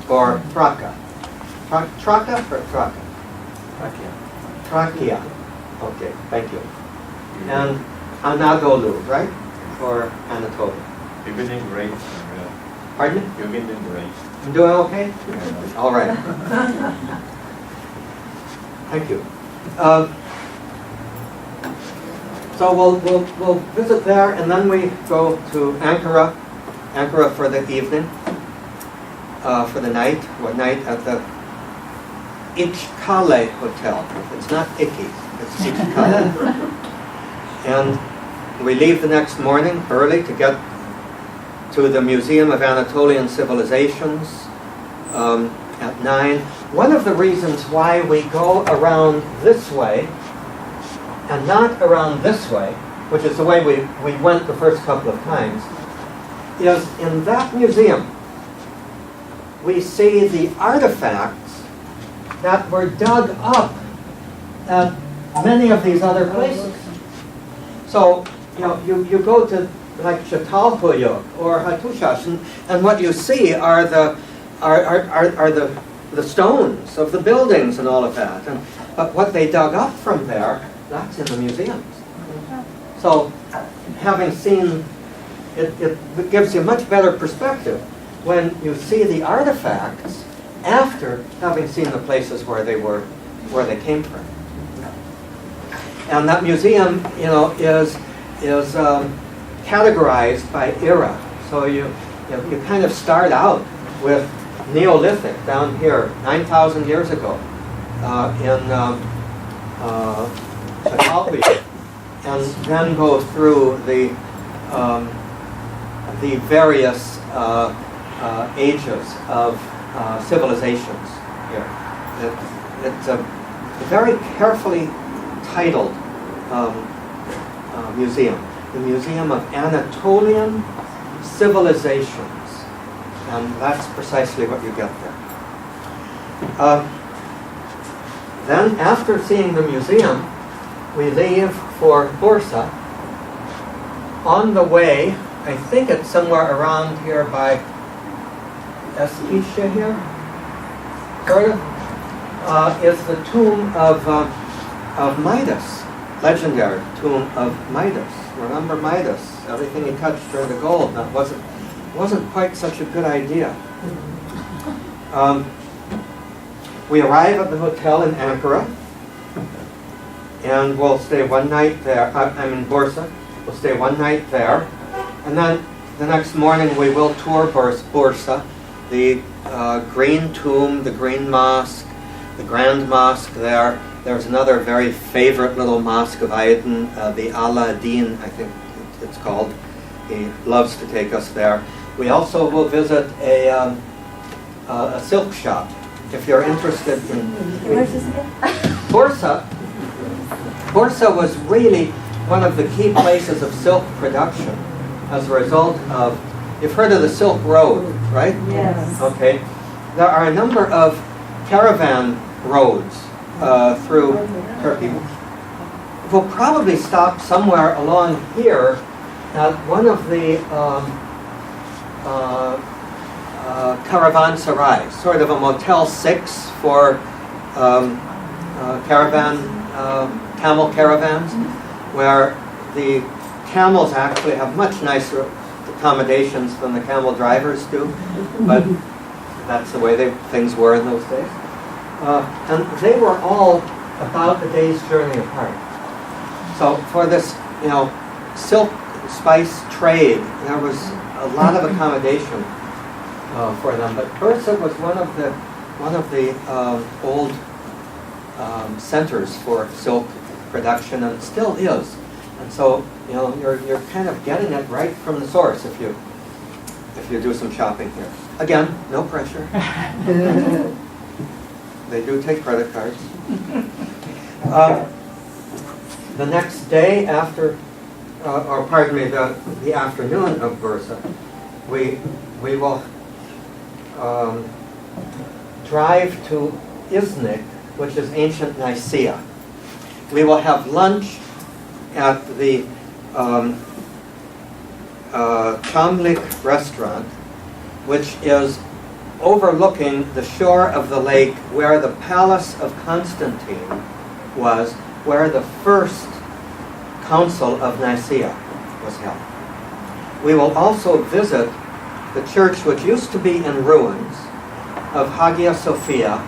or Thraca. Thraca or Thraca? Thracia. Okay, thank you. And Anadolu, right? Or Anatolia. You've been doing great. Pardon me? You've been doing great. I'm doing okay? All right. Thank you. So we'll visit there, and then we go to Ankara for the evening, for the night, at the İçkale Hotel. It's not Icky, it's İçkale. And we leave the next morning early to get to the Museum of Anatolian Civilizations at 9. One of the reasons why we go around this way and not around this way, which is the way we went the first couple of times, is in that museum we see the artifacts that were dug up at many of these other places. So, you go to like Çatalhöyük or Hattushash, and what you see are the stones of the buildings and all of that. But what they dug up from there, that's in the museums. So, having seen, it gives you much better perspective when you see the artifacts after having seen the places where they came from. And that museum, is categorized by era. So you kind of start out with Neolithic down here, 9,000 years ago, in Çatalhöyük, and then go through the various ages of civilizations here. It's a very carefully titled museum, the Museum of Anatolian Civilizations, and that's precisely what you get there. Then, after seeing the museum, we leave for Bursa. On the way, I think it's somewhere around here by Eskişehir here, sort of, is the tomb of Midas, legendary tomb of Midas. Remember Midas? Everything he touched turned to gold. That wasn't quite such a good idea. We arrive at the hotel in Ankara, and we'll stay one night there. I'm in Bursa. We'll stay one night there, and then the next morning we will tour Bursa, the Green Tomb, the Green Mosque, the Grand Mosque there. There's another very favorite little mosque of Aydin, the Aladdin, I think it's called. He loves to take us there. We also will visit a silk shop. If you're interested in... Where's this again? Bursa was really one of the key places of silk production as a result of... You've heard of the Silk Road, right? Yes. Okay. There are a number of caravan roads through Turkey. We'll probably stop somewhere along here at one of the caravanserais, sort of a Motel 6 for camel caravans, where the camels actually have much nicer accommodations than the camel drivers do, but that's the way things were in those days. And they were all about a day's journey apart. So for this, silk spice trade, there was a lot of accommodation for them. But Bursa was one of the old centers for silk production, and it still is. And so you're kind of getting it right from the source if you do some shopping here. Again, no pressure. They do take credit cards. The next day after, the afternoon of Bursa, we will drive to Iznik, which is ancient Nicaea. We will have lunch at the Çamlık restaurant, which is overlooking the shore of the lake where the palace of Constantine was, where the first council of Nicaea was held. We will also visit the church which used to be in ruins of Hagia Sophia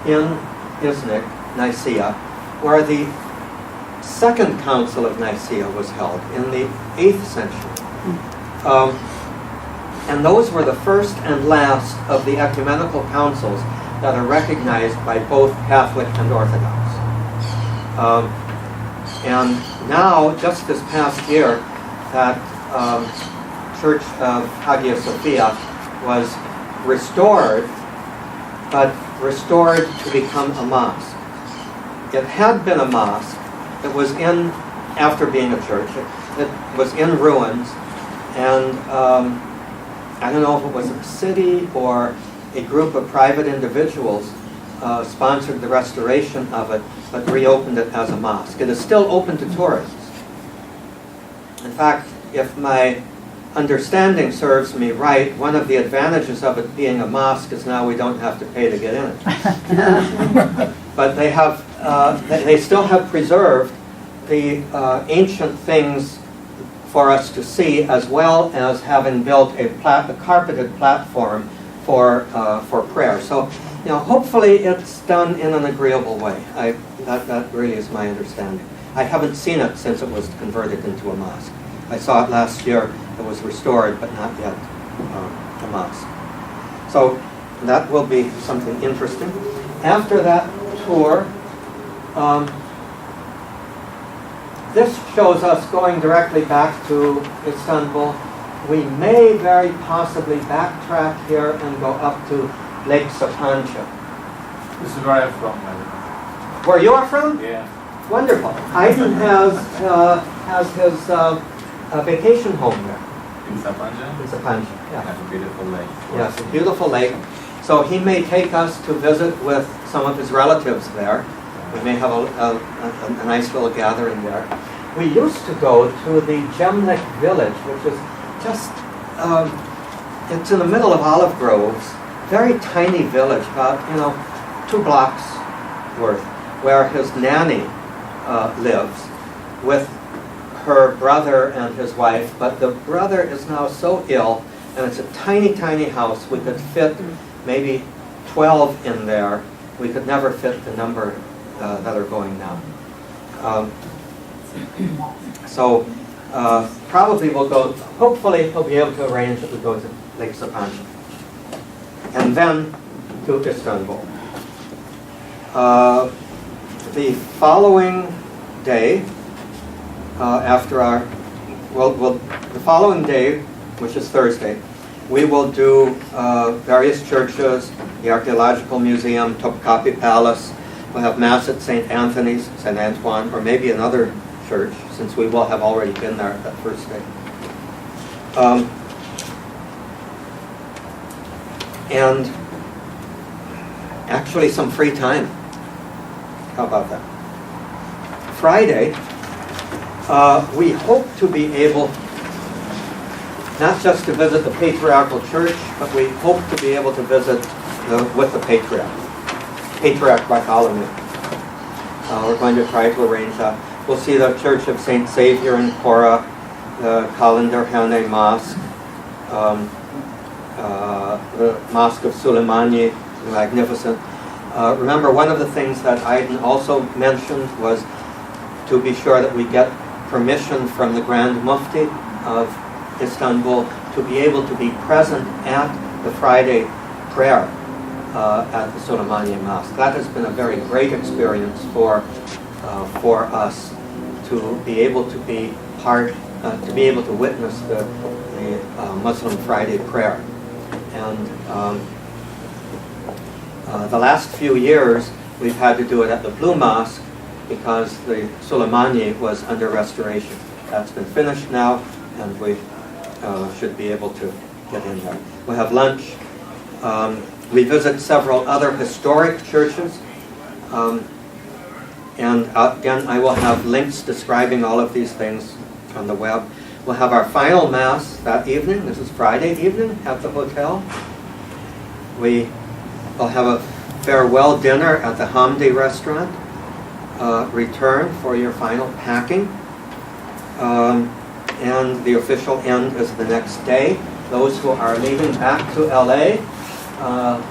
in Iznik, Nicaea, where the second council of Nicaea was held in the 8th century. And those were the first and last of the ecumenical councils that are recognized by both Catholic and Orthodox. And now, just this past year, that Church of Hagia Sophia was restored, but restored to become a mosque. It had been a mosque. It was after being a church, it was in ruins, and I don't know if it was a city or a group of private individuals sponsored the restoration of it, but reopened it as a mosque. It is still open to tourists. In fact, if my understanding serves me right, one of the advantages of it being a mosque is now we don't have to pay to get in it. But they have, they still have preserved the ancient things for us to see, as well as having built a carpeted platform for prayer. So, you know, hopefully it's done in an agreeable way. That really is my understanding. I haven't seen it since it was converted into a mosque. I saw it last year. It was restored, but not yet a mosque. So that will be something interesting. After that tour, this shows us going directly back to Istanbul. We may very possibly backtrack here and go up to Lake Sapanca. This is where I'm from, man. Where you are from? Yeah. Wonderful. Aiden has his vacation home there. In Sapanja? In Sapanca, yeah. Have a beautiful lake. Yes, a beautiful lake. So he may take us to visit with some of his relatives there. We may have a nice little gathering there. We used to go to the Gemlik village, which is just, it's in the middle of olive groves. Very tiny village, about, 2 blocks worth, where his nanny lives with her brother and his wife. But the brother is now so ill, and it's a tiny, tiny house. We could fit maybe 12 in there. We could never fit the number that are going now. So probably we'll go, hopefully he'll be able to arrange that we go to Lake Sapanca. And then to Istanbul. The following day, the following day, which is Thursday, we will do various churches, the Archaeological Museum, Topkapi Palace. We'll have Mass at St. Anthony's, St. Antoine, or maybe another church, since we will have already been there that first day. And actually some free time. How about that? Friday, we hope to be able not just to visit the Patriarchal Church, but we hope to be able to visit with the Patriarch Bartholomew. We're going to try to arrange that. We'll see the Church of St. Xavier in Kora, the Kalender Hane Mosque, the Mosque of Suleimani, magnificent. Remember, one of the things that Aiden also mentioned was to be sure that we get permission from the Grand Mufti of Istanbul to be able to be present at the Friday prayer at the Suleimani Mosque. That has been a very great experience for us to be able to be to be able to witness the Muslim Friday prayer. And the last few years we've had to do it at the Blue Mosque because the Suleimani was under restoration. That's been finished now, and we should be able to get in there. We'll have lunch. We visit several other historic churches. And again, I will have links describing all of these things on the web. We'll have our final Mass that evening. This is Friday evening at the hotel. We will have a farewell dinner at the Hamdi restaurant. Return for your final packing. And the official end is the next day. Those who are leaving back to LA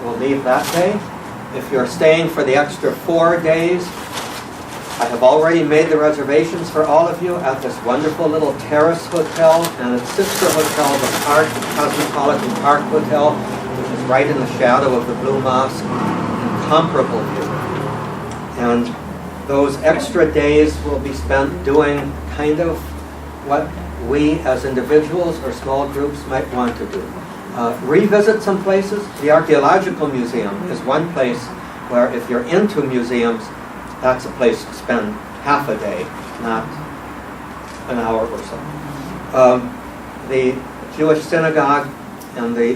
will leave that day. If you're staying for the extra 4 days, I have already made the reservations for all of you at this wonderful little terrace hotel and its sister hotel, the Cosmopolitan Park Hotel, which is right in the shadow of the Blue Mosque. Incomparable view. And those extra days will be spent doing kind of what we as individuals or small groups might want to do. Revisit some places. The Archaeological Museum is one place where if you're into museums, that's a place to spend half a day, not an hour or so. The Jewish synagogue and the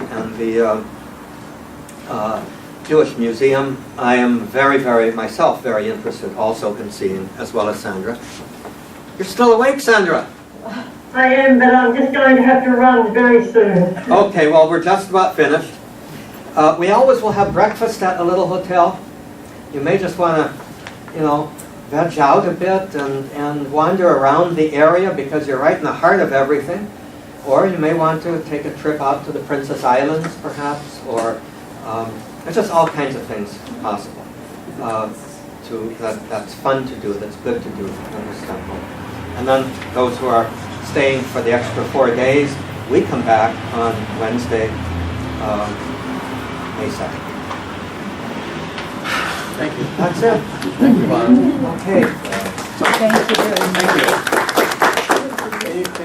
Jewish Museum, I am myself very interested also in seeing, as well as Sandra. You're still awake, Sandra? I am, but I'm just going to have to run very soon. Okay, well, we're just about finished. We always will have breakfast at the little hotel. You may just want to, veg out a bit and wander around the area because you're right in the heart of everything. Or you may want to take a trip out to the Princess Islands, perhaps, or there's just all kinds of things possible. That's fun to do, that's good to do in this temple. And then those who are staying for the extra 4 days, we come back on Wednesday, May 2nd. Thank you. That's it. Thank you, Bob. Okay. Thank you. Thank you.